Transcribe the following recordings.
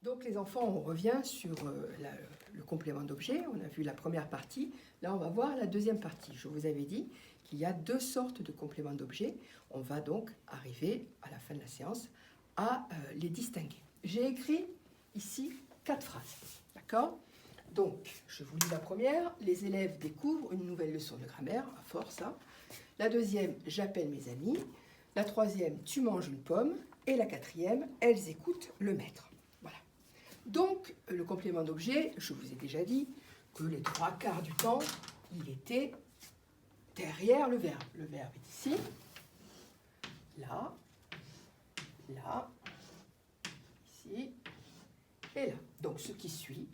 Donc les enfants, on revient sur le complément d'objet. On a vu la première partie. Là, on va voir la deuxième partie. Je vous avais dit qu'il y a deux sortes de compléments d'objet. On va donc arriver à la fin de la séance à les distinguer. J'ai écrit ici 4 phrases. D'accord ? Donc, je vous lis la première. Les élèves découvrent une nouvelle leçon de grammaire, à force. Hein. La deuxième, j'appelle mes amis. La troisième, tu manges une pomme. Et la quatrième, elles écoutent le maître. Voilà. Donc, le complément d'objet, je vous ai déjà dit que les 3/4 du temps, il était derrière le verbe. Le verbe est ici, là, là, ici et là. Donc, ce qui suit,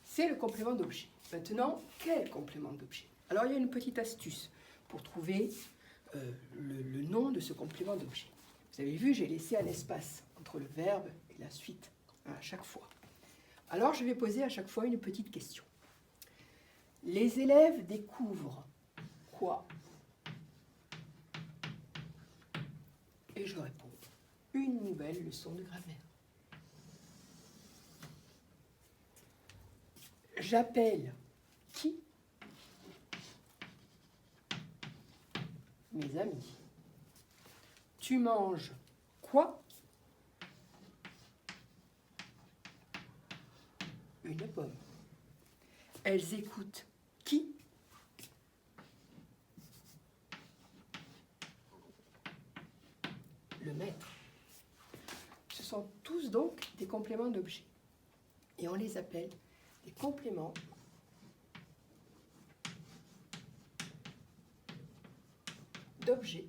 c'est le complément d'objet. Maintenant, quel complément d'objet? Alors, il y a une petite astuce pour trouver le nom de ce complément d'objet. Vous avez vu, j'ai laissé un espace entre le verbe et la suite, hein, à chaque fois. Alors, je vais poser à chaque fois une petite question. Les élèves découvrent quoi? Et je réponds, une nouvelle leçon de grammaire. J'appelle qui? Mes amis. Tu manges quoi? Une pomme. Elles écoutent qui? Le maître. Ce sont tous donc des compléments d'objet. Et on les appelle des compléments d'objet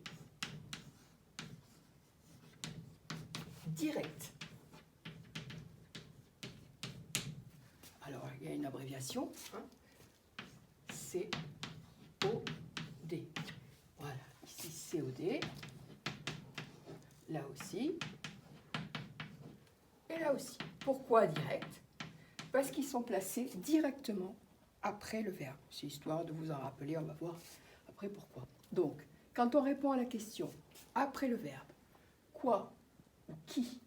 direct. Alors, il y a une abréviation, hein, COD. Voilà, ici COD, là aussi, et là aussi. Pourquoi direct? Parce qu'ils sont placés directement après le verbe. C'est histoire de vous en rappeler, on va voir après pourquoi. Donc, quand on répond à la question après le verbe, quoi ou qui,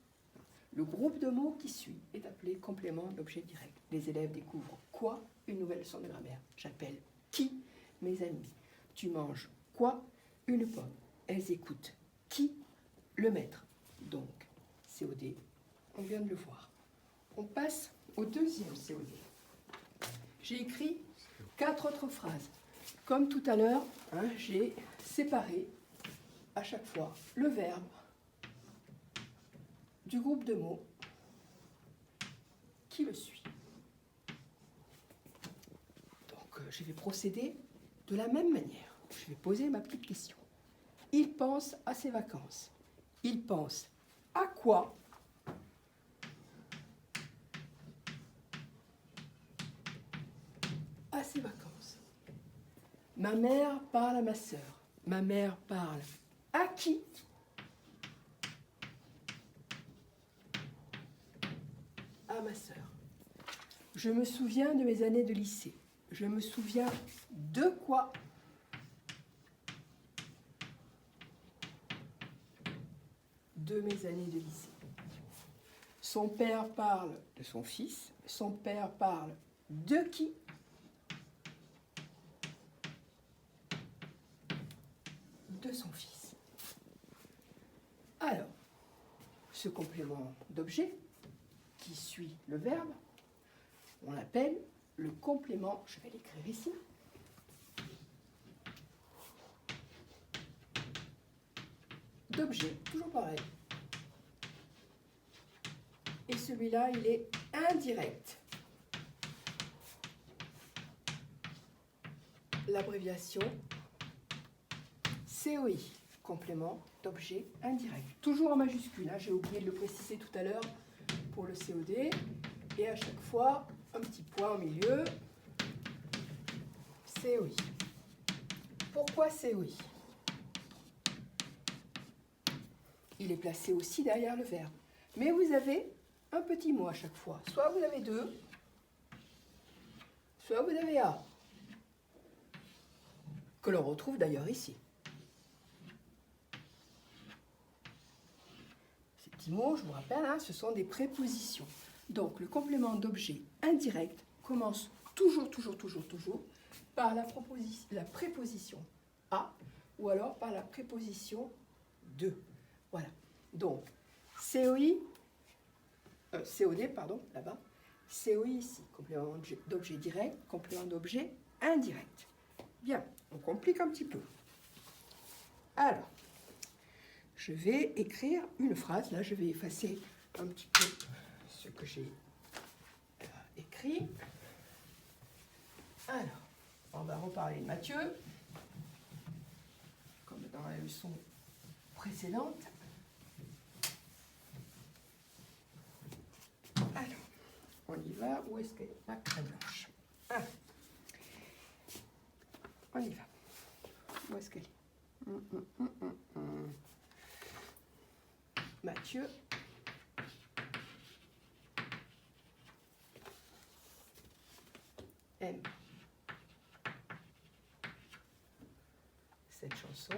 le groupe de mots qui suit est appelé complément d'objet direct. Les élèves découvrent quoi? Une nouvelle leçon de grammaire. J'appelle qui? Mes amis. Tu manges quoi? Une pomme. Elles écoutent qui? Le maître. Donc, COD, on vient de le voir. On passe au deuxième COD. J'ai écrit 4 autres phrases. Comme tout à l'heure, hein, j'ai séparé à chaque fois le verbe du groupe de mots qui le suit. Donc, je vais procéder de la même manière. Je vais poser ma petite question. Il pense à ses vacances. Il pense à quoi? À ses vacances. Ma mère parle à ma sœur. Ma mère parle à qui? À ma sœur. Je me souviens de mes années de lycée. Je me souviens de quoi? De mes années de lycée. Son père parle de son fils. Son père parle de qui? De son fils. Alors, ce complément d'objet qui suit le verbe, on l'appelle le complément, je vais l'écrire ici, d'objet, toujours pareil. Et celui-là, il est indirect. L'abréviation COI, complément d'objet indirect. Toujours en majuscule, hein, j'ai oublié de le préciser tout à l'heure pour le COD. Et à chaque fois, un petit point au milieu, COI. Pourquoi COI? Il est placé aussi derrière le verbe. Mais vous avez un petit mot à chaque fois. Soit vous avez 2, soit vous avez A, que l'on retrouve d'ailleurs ici. Ces petits mots, je vous rappelle, hein, ce sont des prépositions. Donc, le complément d'objet indirect commence toujours par la préposition à ou alors par la préposition de. Voilà. Donc, COD, pardon, là-bas. COI ici, complément d'objet direct, complément d'objet indirect. Bien, on complique un petit peu. Alors, je vais écrire une phrase. Là, je vais effacer un petit peu ce que j'ai écrit. Alors, on va reparler de Mathieu, comme dans la leçon précédente. Alors, on y va. Où est-ce qu'elle est la craie blanche? Ah. On y va. Où est-ce qu'elle est? Mathieu. Aime cette chanson.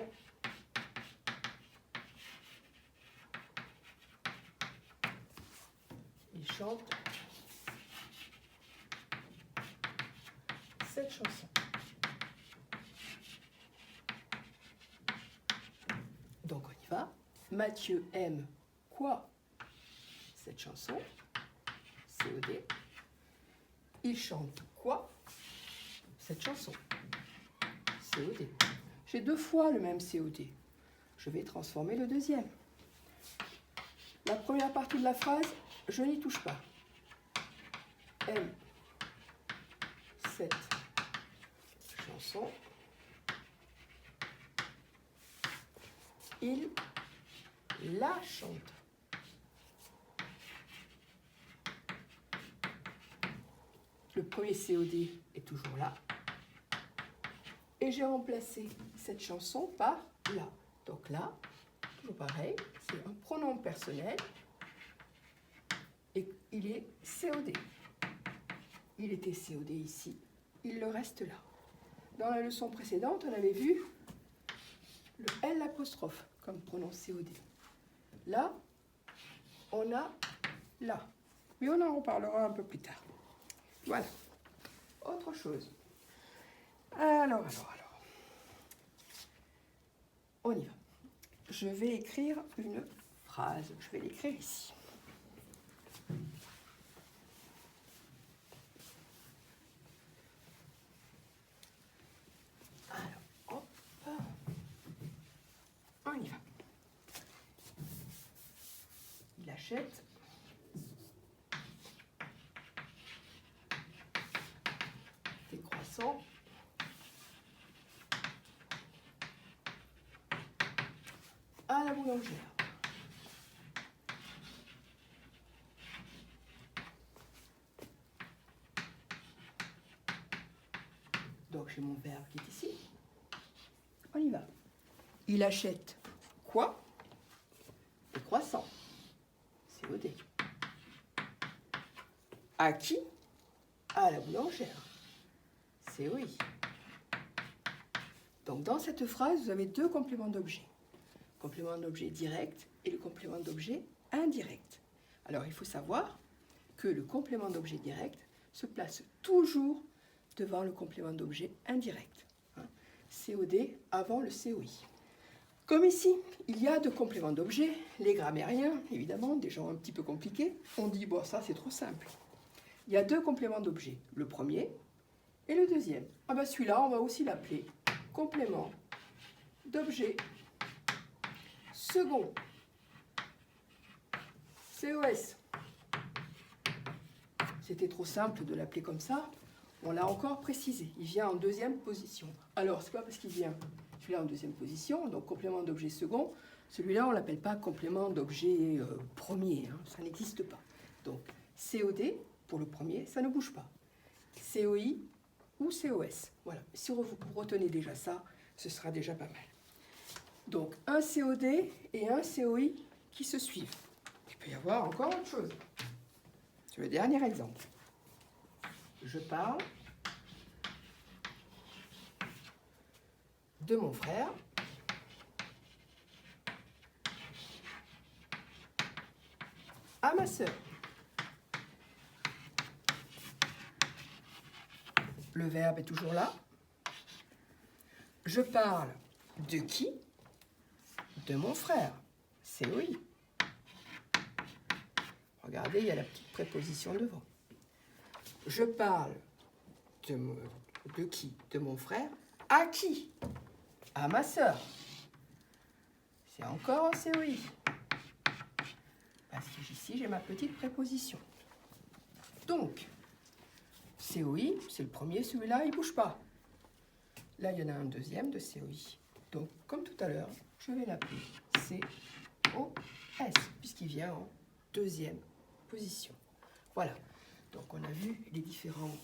Il chante cette chanson. Donc on y va. Mathieu aime quoi? Cette chanson. COD. Il chante quoi? Cette chanson. COD. J'ai deux fois le même COD. Je vais transformer le deuxième. La première partie de la phrase, je n'y touche pas. Aime cette chanson. Il la chante. Le premier COD est toujours là. Et j'ai remplacé cette chanson par la. Donc là, toujours pareil, c'est un pronom personnel. Et il est COD. Il était COD ici. Il le reste là. Dans la leçon précédente, on avait vu le L' comme pronom COD. Là, on a là. Mais on en reparlera un peu plus tard. Voilà. Autre chose. Alors. On y va. Je vais écrire une phrase. Je vais l'écrire ici. Alors, hop. On y va. Il achète des croissants à la boulangère. Donc j'ai mon verbe qui est ici. On y va. Il achète quoi? Des croissants. COD. À qui? À la boulangère. COI. Donc dans cette phrase, vous avez deux compléments d'objet. Le complément d'objet direct et le complément d'objet indirect. Alors il faut savoir que le complément d'objet direct se place toujours devant le complément d'objet indirect. COD avant le COI. Comme ici, il y a deux compléments d'objet, les grammairiens, évidemment, des gens un petit peu compliqués, on dit, bon, ça c'est trop simple. Il y a deux compléments d'objet, le premier et le deuxième. Ah ben celui-là, on va aussi l'appeler complément d'objet second. COS. C'était trop simple de l'appeler comme ça. On l'a encore précisé. Il vient en deuxième position. Alors, c'est pas parce qu'il vient celui-là en deuxième position, donc complément d'objet second. Celui-là, on ne l'appelle pas complément d'objet premier. Ça n'existe pas. Donc, COD, pour le premier, ça ne bouge pas. COI ou COS. Voilà. Si vous retenez déjà ça, ce sera déjà pas mal. Donc, un COD et un COI qui se suivent. Il peut y avoir encore autre chose. Sur le dernier exemple. Je parle de mon frère à ma sœur. le verbe est toujours là. Je parle de qui? De mon frère. COI. Regardez, il y a la petite préposition devant. Je parle de qui? De mon frère. À qui? À ma sœur. C'est encore un COI. Parce qu'ici, j'ai ma petite préposition. Donc, COI, c'est le premier, celui-là, il ne bouge pas. Là, il y en a un deuxième de COI. Donc, comme tout à l'heure, je vais l'appeler COS, puisqu'il vient en deuxième position. Voilà. Donc, on a vu les différents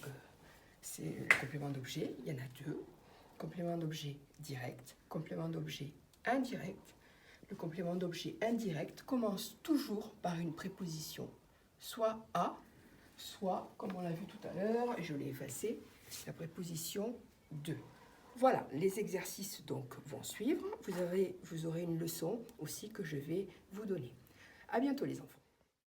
compléments d'objet. Il y en a deux. Complément d'objet direct, complément d'objet indirect. Le complément d'objet indirect commence toujours par une préposition, soit à, soit, comme on l'a vu tout à l'heure, et je l'ai effacé, la préposition de. Voilà, les exercices donc vont suivre. Vous aurez une leçon aussi que je vais vous donner. À bientôt les enfants.